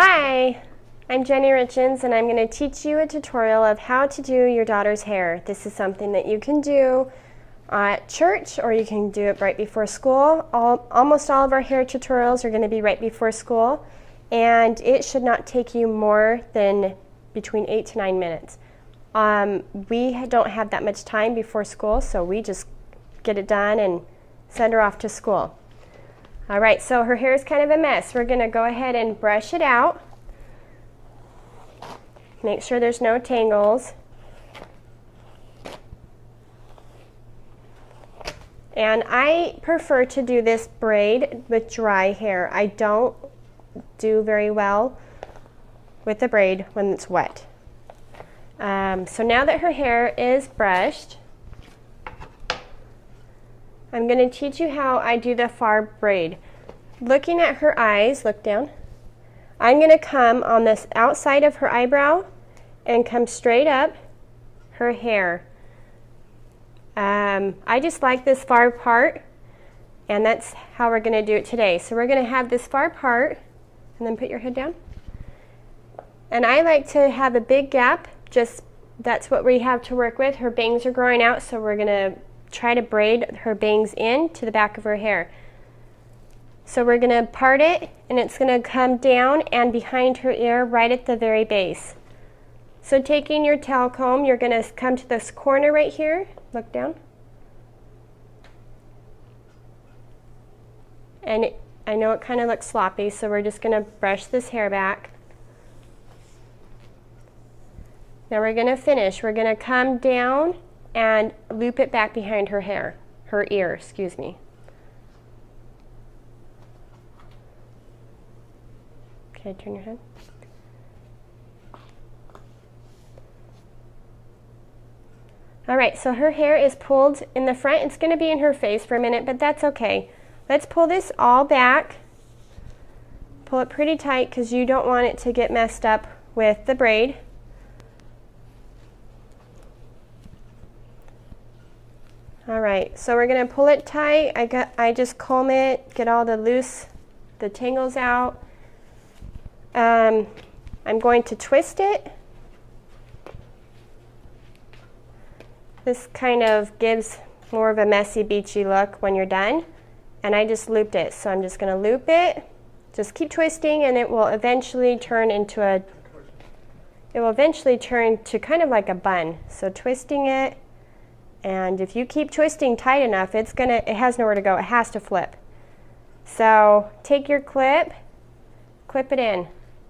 Hi, I'm Jenny Richens and I'm going to teach you a tutorial of how to do your daughter's hair. This is something that you can do at church or you can do it right before school. Almost all of our hair tutorials are going to be right before school, and it should not take you more than between 8 to 9 minutes. We don't have that much time before school, so we just get it done and send her off to school. All right, so her hair is kind of a mess. We're going to go ahead and brush it out. Make sure there's no tangles. And I prefer to do this braid with dry hair. I don't do very well with the braid when it's wet. So now that her hair is brushed, I'm going to teach you how I do the far braid. Looking at her eyes, look down. I'm going to come on this outside of her eyebrow and come straight up her hair. I just like this far part, and that's how we're going to do it today. So we're going to have this far part, and then put your head down. And I like to have a big gap, just that's what we have to work with. Her bangs are growing out, so we're going to try to braid her bangs in to the back of her hair. So we're going to part it, and it's going to come down and behind her ear right at the very base. So taking your towel comb, you're going to come to this corner right here. Look down. And I know it kind of looks sloppy, so we're just going to brush this hair back. Now we're going to finish. We're going to come down and loop it back behind her hair, her ear, excuse me. Okay, turn your head. All right, so her hair is pulled in the front. It's going to be in her face for a minute, but that's okay. Let's pull this all back. Pull it pretty tight because you don't want it to get messed up with the braid. All right, so we're going to pull it tight. I just comb it, get all the tangles out. I'm going to twist it. This kind of gives more of a messy, beachy look when you're done. And I just looped it, so I'm just going to loop it. Just keep twisting, and it will eventually turn to kind of like a bun. So twisting it. And if you keep twisting tight enough, it has nowhere to go. It has to flip. So take your clip it in.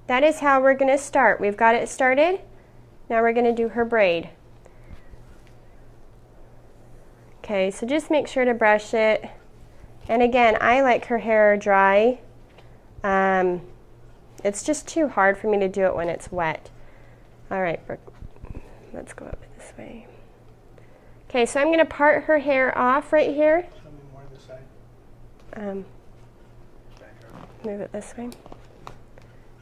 That is how we're going to start. We've got it started. Now we're going to do her braid. Okay, so just make sure to brush it. And again, I like her hair dry. It's just too hard for me to do it when it's wet. All right, let's go up this way. Okay, so I'm going to part her hair off right here. Show me more this side. Move it this way.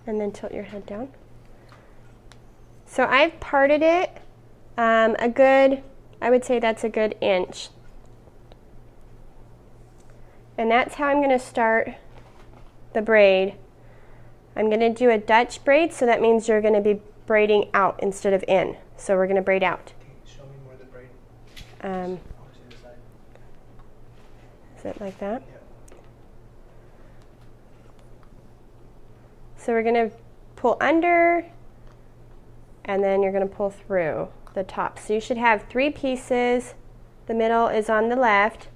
And then tilt your head down. So I've parted it I would say that's a good inch. And that's how I'm going to start the braid. I'm going to do a Dutch braid, so that means you're going to be braiding out instead of in. So we're going to braid out. Show me more the braid. Is it like that? Yeah. So we're going to pull under, and then you're going to pull through the top. So you should have 3 pieces. The middle is on the left,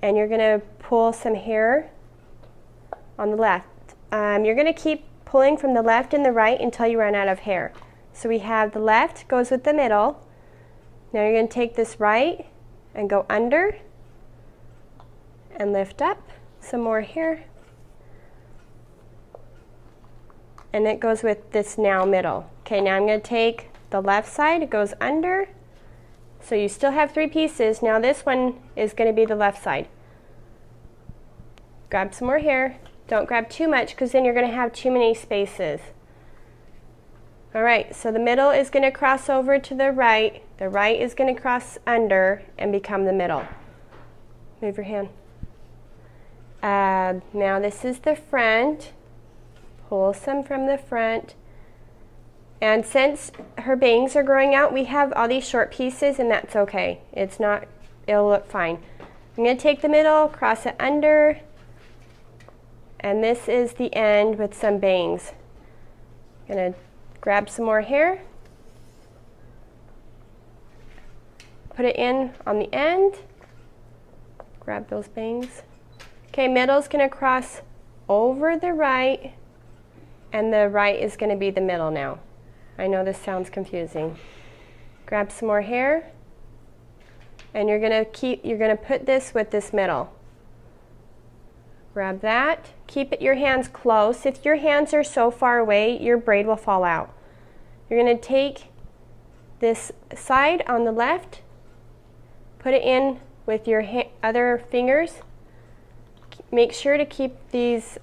and you're going to pull some hair on the left. You're going to keep pulling from the left and the right until you run out of hair. So we have the left goes with the middle. Now you're going to take this right and go under and lift up some more hair. And it goes with this now middle. Okay, now I'm going to take the left side, it goes under. So you still have 3 pieces. Now this one is going to be the left side. Grab some more hair. Don't grab too much because then you're going to have too many spaces. All right, so the middle is going to cross over to the right is going to cross under and become the middle. Move your hand. Now this is the front. pull some from the front. And since her bangs are growing out, we have all these short pieces, and that's okay. It'll look fine. I'm going to take the middle, cross it under, and this is the end with some bangs. I'm going to grab some more hair, put it in on the end, grab those bangs. Okay, middle's going to cross over the right, and the right is going to be the middle now. I know this sounds confusing. Grab some more hair, and you're going to put this with this middle. Grab that. Keep your hands close. If your hands are so far away, your braid will fall out. You're going to take this side on the left, put it in with your other fingers. Make sure to keep these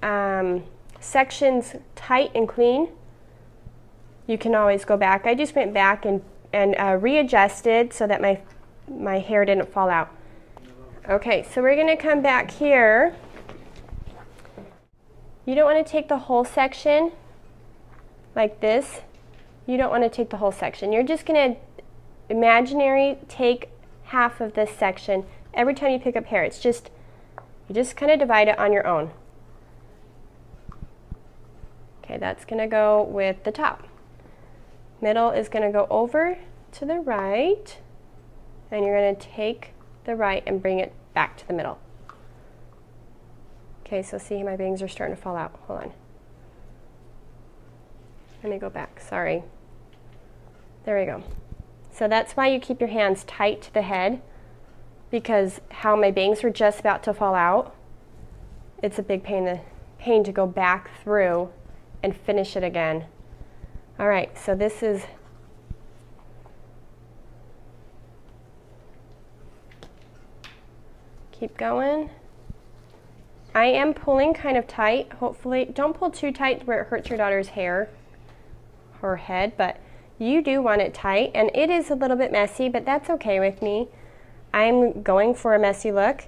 sections tight and clean. You can always go back. I just went back and readjusted so that my hair didn't fall out. Okay, so we're going to come back here. You don't want to take the whole section like this. You don't want to take the whole section. You're just going to imaginary take half of this section every time you pick up hair. You just kind of divide it on your own. Okay, that's going to go with the top. Middle is going to go over to the right, and you're going to take the right and bring it back to the middle. Okay, so see, my bangs are starting to fall out. Hold on. Let me go back, sorry. There we go. So that's why you keep your hands tight to the head, because how my bangs were just about to fall out, it's a big pain to go back through and finish it again. All right, so this is keep going. I am pulling kind of tight. Hopefully, don't pull too tight where it hurts your daughter's hair, her head, but you do want it tight, and it is a little bit messy, but that's okay with me. I'm going for a messy look.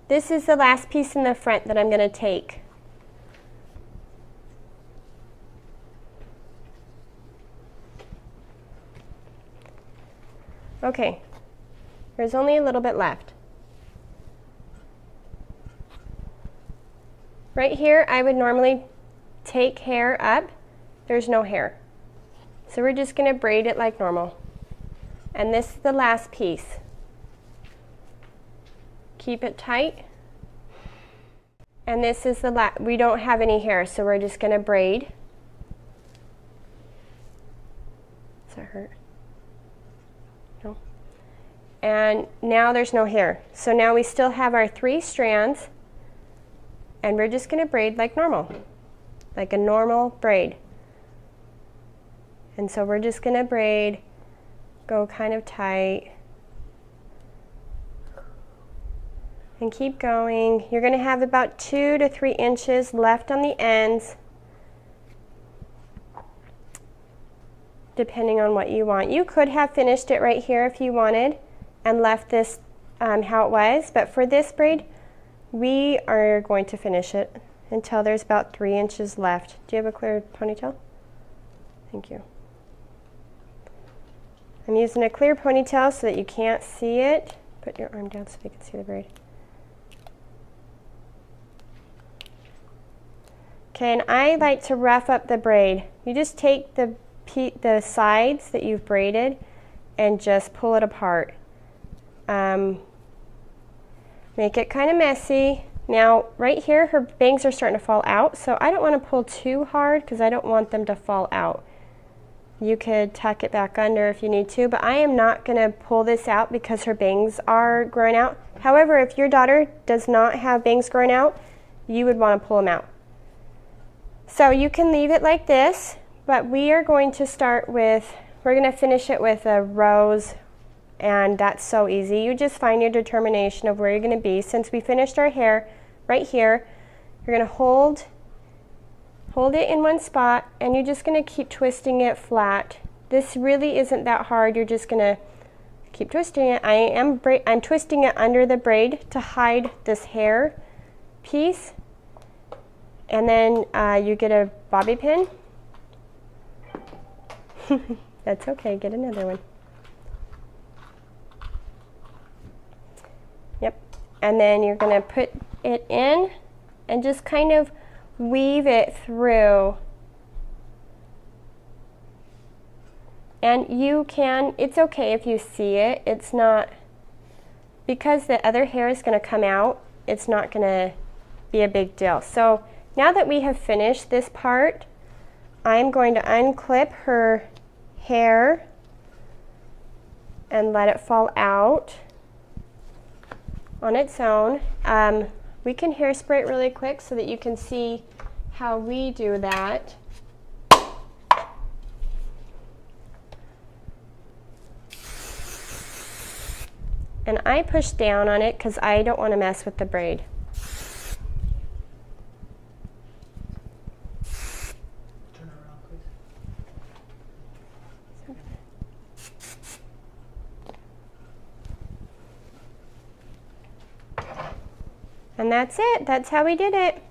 This is the last piece in the front that I'm going to take. Okay, there's only a little bit left. Right here, I would normally take hair up. There's no hair. So we're just going to braid it like normal. And this is the last piece. Keep it tight. And this is the last, we don't have any hair, so we're just going to braid. Does that hurt? No. And now there's no hair. So now we still have our 3 strands. And we're just going to braid like normal, like a normal braid. And so we're just going to braid, go kind of tight, and keep going. You're going to have about 2 to 3 inches left on the ends, depending on what you want. You could have finished it right here if you wanted and left this how it was, but for this braid, we are going to finish it until there's about 3 inches left. Do you have a clear ponytail? Thank you. I'm using a clear ponytail so that you can't see it. Put your arm down so you can see the braid. Okay, and I like to rough up the braid. You just take the sides that you've braided and just pull it apart. Make it kind of messy. Now, right here, her bangs are starting to fall out, so I don't want to pull too hard because I don't want them to fall out. You could tuck it back under if you need to, but I am not going to pull this out because her bangs are growing out. However, if your daughter does not have bangs growing out, you would want to pull them out. So you can leave it like this, but we are going to start with, we're going to finish it with a rose. And that's so easy. You just find your determination of where you're going to be. Since we finished our hair right here, you're going to hold it in one spot, and you're just going to keep twisting it flat. This really isn't that hard. You're just going to keep twisting it. I'm twisting it under the braid to hide this hair piece, And then you get a bobby pin. That's okay, get another one. Yep. And then you're going to put it in and just kind of weave it through. And you can, it's okay if you see it. It's not, because the other hair is going to come out, it's not going to be a big deal. So now that we have finished this part, I'm going to unclip her hair and let it fall out on its own. We can hairspray it really quick so that you can see how we do that. And I push down on it because I don't want to mess with the braid. Turn around, please. And that's it. That's how we did it.